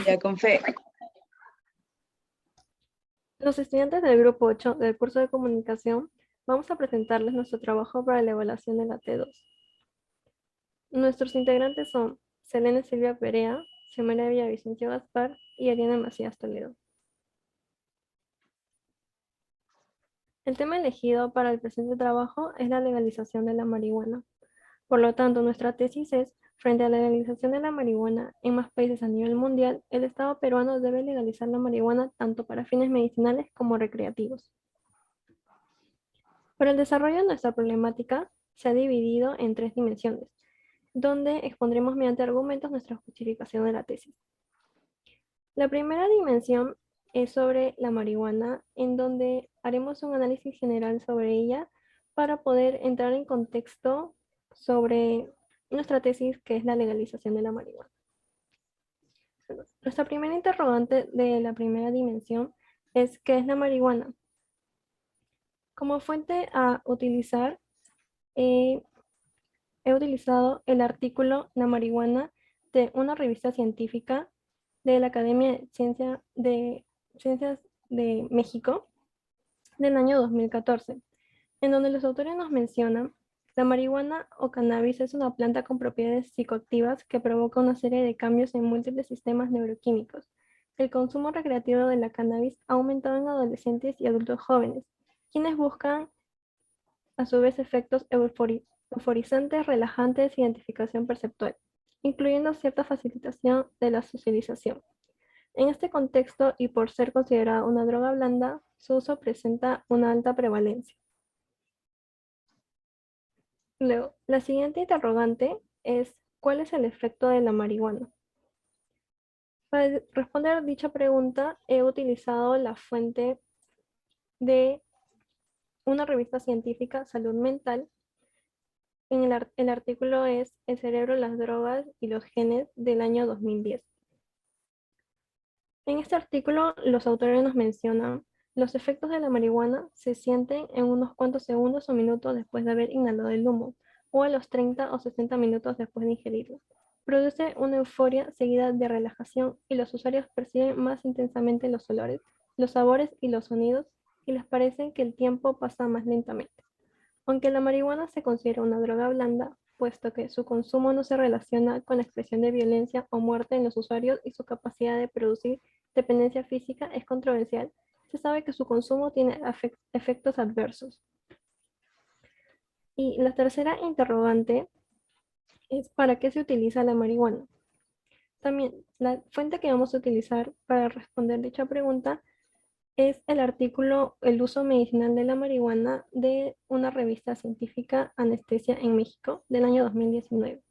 Ya con fe. Los estudiantes del grupo 8 del curso de comunicación vamos a presentarles nuestro trabajo para la evaluación de la T2. Nuestros integrantes son Selene Silvia Perea, Xiomara Villavicencio Gaspar y Ariana Macías Toledo. El tema elegido para el presente trabajo es la legalización de la marihuana. Por lo tanto, nuestra tesis es, frente a la legalización de la marihuana en más países a nivel mundial, el Estado peruano debe legalizar la marihuana tanto para fines medicinales como recreativos. Para el desarrollo de nuestra problemática se ha dividido en tres dimensiones, donde expondremos mediante argumentos nuestra justificación de la tesis. La primera dimensión es sobre la marihuana, en donde haremos un análisis general sobre ella para poder entrar en contexto sobre nuestra tesis, que es la legalización de la marihuana. Nuestra primera interrogante de la primera dimensión es ¿qué es la marihuana? Como fuente a utilizar, eh, he utilizado el artículo La marihuana de una revista científica de la Academia Ciencias de México del año 2014, en donde los autores nos mencionan la marihuana o cannabis es una planta con propiedades psicoactivas que provoca una serie de cambios en múltiples sistemas neuroquímicos. El consumo recreativo de la cannabis ha aumentado en adolescentes y adultos jóvenes, quienes buscan a su vez efectos euforizantes, relajantes e identificación perceptual, incluyendo cierta facilitación de la socialización. En este contexto, y por ser considerada una droga blanda, su uso presenta una alta prevalencia. Luego, la siguiente interrogante es, ¿cuál es el efecto de la marihuana? Para responder dicha pregunta, he utilizado la fuente de una revista científica, Salud Mental. El artículo es El cerebro, las drogas y los genes del año 2010. En este artículo, los autores nos mencionan los efectos de la marihuana se sienten en unos cuantos segundos o minutos después de haber inhalado el humo, o a los 30 o 60 minutos después de ingerirlo. Produce una euforia seguida de relajación y los usuarios perciben más intensamente los olores, los sabores y los sonidos y les parece que el tiempo pasa más lentamente. Aunque la marihuana se considera una droga blanda, puesto que su consumo no se relaciona con la expresión de violencia o muerte en los usuarios y su capacidad de producir dependencia física es controversial, se sabe que su consumo tiene efectos adversos. Y la tercera interrogante es ¿para qué se utiliza la marihuana? También la fuente que vamos a utilizar para responder dicha pregunta es el artículo El uso medicinal de la marihuana de una revista científica Anestesia en México del año 2019.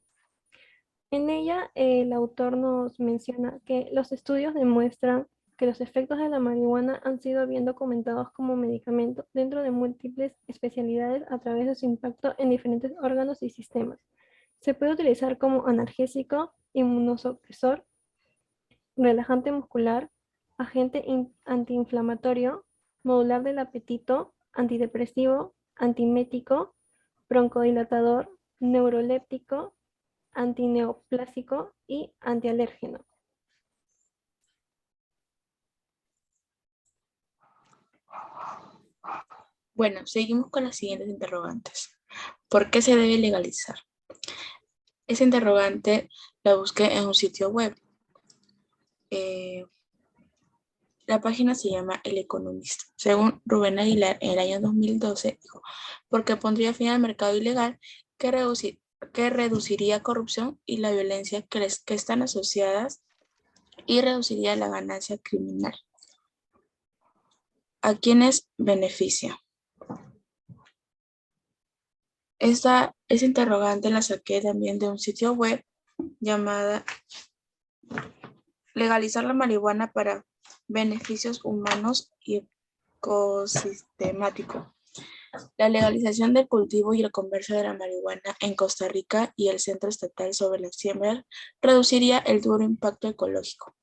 En ella, el autor nos menciona que los estudios demuestran que los efectos de la marihuana han sido bien documentados como medicamento dentro de múltiples especialidades a través de su impacto en diferentes órganos y sistemas. Se puede utilizar como analgésico, inmunosupresor, relajante muscular, agente antiinflamatorio, modular del apetito, antidepresivo, antimético, broncodilatador, neuroléptico, antineoplásico y antialérgeno. Bueno, seguimos con las siguientes interrogantes. ¿Por qué se debe legalizar? Esa interrogante la busqué en un sitio web. La página se llama El Economista. Según Rubén Aguilar, en el año 2012, dijo, porque pondría fin al mercado ilegal que, reduciría corrupción y la violencia que están asociadas y reduciría la ganancia criminal. ¿A quiénes beneficia? Esa interrogante la saqué también de un sitio web llamada Legalizar la marihuana para beneficios humanos y ecosistemáticos. La legalización del cultivo y el comercio de la marihuana en Costa Rica y el Centro Estatal sobre las Siembras reduciría el duro impacto ecológico.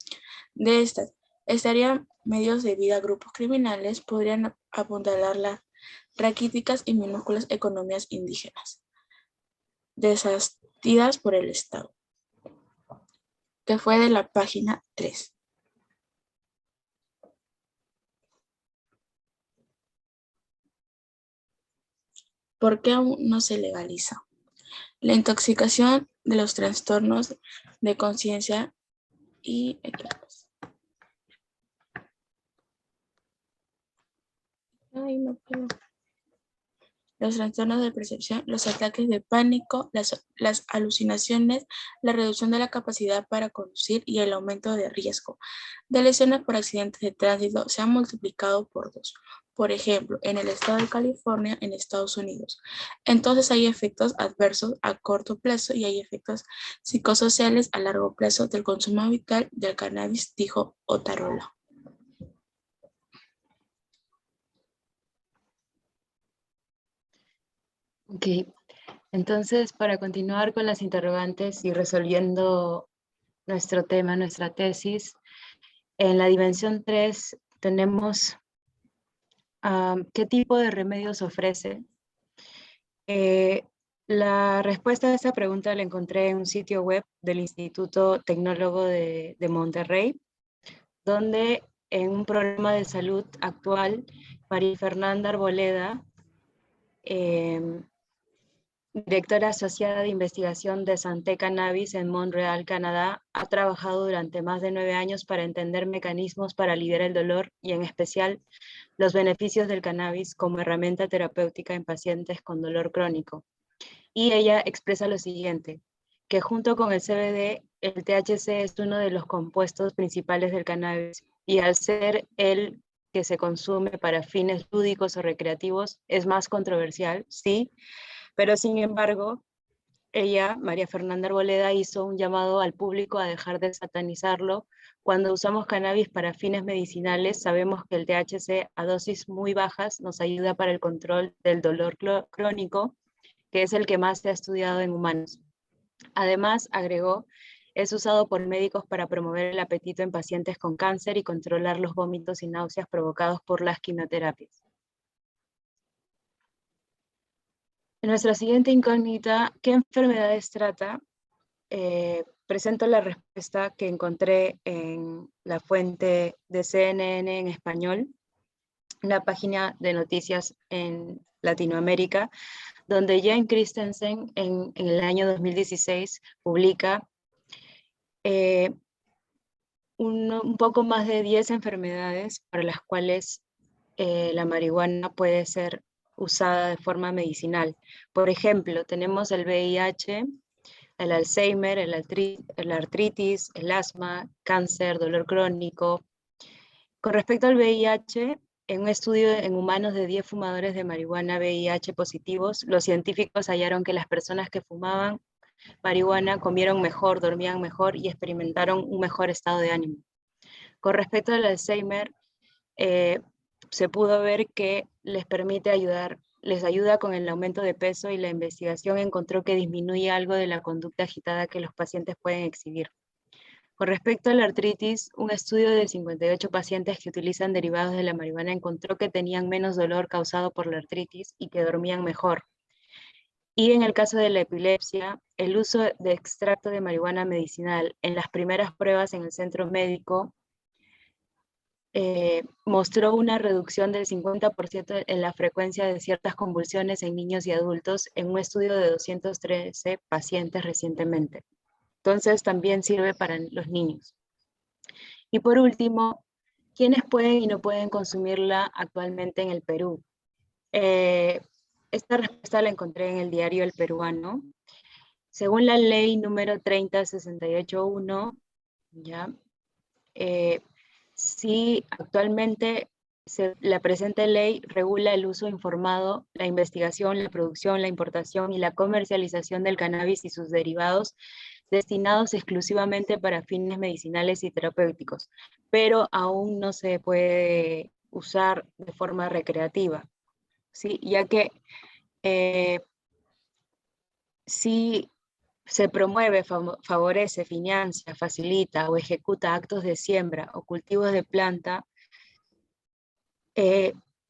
De estas, estarían medios de vida a grupos criminales, podrían apuntalar las raquíticas y minúsculas economías indígenas, desastidas por el Estado. que fue de la página 3. ¿Por qué aún no se legaliza? La intoxicación de los trastornos de conciencia y los trastornos de percepción, los ataques de pánico, las alucinaciones, la reducción de la capacidad para conducir y el aumento de riesgo de lesiones por accidentes de tránsito se han multiplicado por 2. Por ejemplo, en el estado de California, en Estados Unidos. Entonces hay efectos adversos a corto plazo y hay efectos psicosociales a largo plazo del consumo habitual del cannabis, dijo Otarola. Ok, entonces para continuar con las interrogantes y resolviendo nuestro tema, nuestra tesis, en la dimensión 3 tenemos qué tipo de remedios ofrece. La respuesta a esta pregunta la encontré en un sitio web del Instituto Tecnólogo de Monterrey, donde en un programa de salud actual, María Fernanda Arboleda, directora asociada de investigación de Santé Cannabis en Montreal, Canadá, ha trabajado durante más de 9 años para entender mecanismos para aliviar el dolor y en especial los beneficios del cannabis como herramienta terapéutica en pacientes con dolor crónico. Y ella expresa lo siguiente, que junto con el CBD, el THC es uno de los compuestos principales del cannabis y al ser el que se consume para fines lúdicos o recreativos es más controversial, sí, pero sin embargo, ella, María Fernanda Arboleda, hizo un llamado al público a dejar de satanizarlo. Cuando usamos cannabis para fines medicinales, sabemos que el THC a dosis muy bajas nos ayuda para el control del dolor crónico, que es el que más se ha estudiado en humanos. Además, agregó, es usado por médicos para promover el apetito en pacientes con cáncer y controlar los vómitos y náuseas provocados por las quimioterapias. En nuestra siguiente incógnita, ¿qué enfermedades trata? Presento la respuesta que encontré en la fuente de CNN en español, una página de noticias en Latinoamérica, donde Jan Christensen en el año 2016 publica un poco más de 10 enfermedades para las cuales la marihuana puede ser usada de forma medicinal. Por ejemplo, tenemos el VIH, el Alzheimer, el artritis, el asma, cáncer, dolor crónico. Con respecto al VIH, en un estudio en humanos de 10 fumadores de marihuana VIH positivos, los científicos hallaron que las personas que fumaban marihuana comieron mejor, dormían mejor y experimentaron un mejor estado de ánimo. Con respecto al Alzheimer, se pudo ver que les ayuda con el aumento de peso y la investigación encontró que disminuye algo de la conducta agitada que los pacientes pueden exhibir. Con respecto a la artritis, un estudio de 58 pacientes que utilizan derivados de la marihuana encontró que tenían menos dolor causado por la artritis y que dormían mejor. Y en el caso de la epilepsia, el uso de extracto de marihuana medicinal en las primeras pruebas en el centro médico mostró una reducción del 50% en la frecuencia de ciertas convulsiones en niños y adultos en un estudio de 213 pacientes recientemente. Entonces también sirve para los niños. Y por último, ¿quiénes pueden y no pueden consumirla actualmente en el Perú? Esta respuesta la encontré en el diario El Peruano. Según la ley número 30681, ¿ya? Sí, actualmente la presente ley regula el uso informado, la investigación, la producción, la importación y la comercialización del cannabis y sus derivados destinados exclusivamente para fines medicinales y terapéuticos, pero aún no se puede usar de forma recreativa, ¿sí? Ya que sí se promueve, favorece, financia, facilita o ejecuta actos de siembra o cultivos de planta,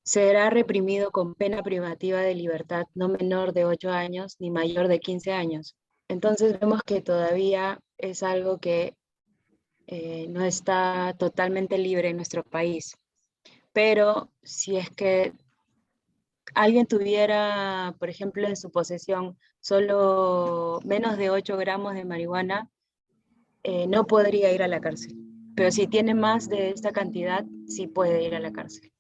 será reprimido con pena privativa de libertad no menor de 8 años ni mayor de 15 años. Entonces vemos que todavía es algo que no está totalmente libre en nuestro país. Pero si es que alguien tuviera, por ejemplo, en su posesión solo menos de 8 gramos de marihuana, no podría ir a la cárcel. Pero si tiene más de esta cantidad, sí puede ir a la cárcel.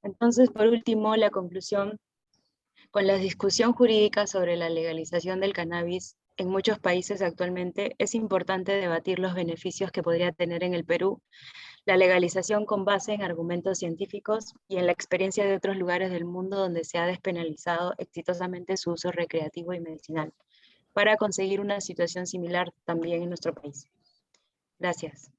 Entonces, por último, la conclusión, con la discusión jurídica sobre la legalización del cannabis en muchos países actualmente, es importante debatir los beneficios que podría tener en el Perú la legalización con base en argumentos científicos y en la experiencia de otros lugares del mundo donde se ha despenalizado exitosamente su uso recreativo y medicinal, para conseguir una situación similar también en nuestro país. Gracias.